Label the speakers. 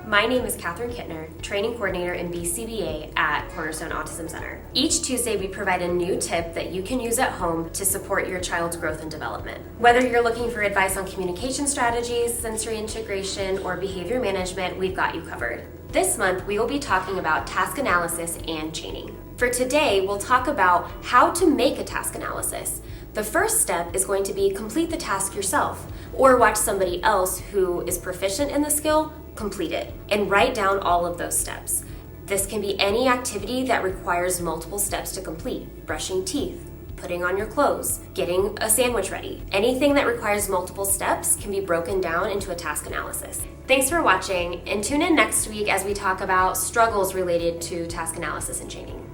Speaker 1: My name is Kathryn Kintner, Training Coordinator in BCBA at Cornerstone Autism Center. Each Tuesday, we provide a new tip that you can use at home to support your child's growth and development. Whether you're looking for advice on communication strategies, sensory integration, or behavior management, we've got you covered. This month, we will be talking about task analysis and chaining. For today, we'll talk about how to make a task analysis. The first step is going to be complete the task yourself, or watch somebody else who is proficient in the skill complete it, and write down all of those steps. This can be any activity that requires multiple steps to complete: brushing teeth, putting on your clothes, getting a sandwich ready. Anything that requires multiple steps can be broken down into a task analysis. Thanks for watching, and tune in next week as we talk about struggles related to task analysis and chaining.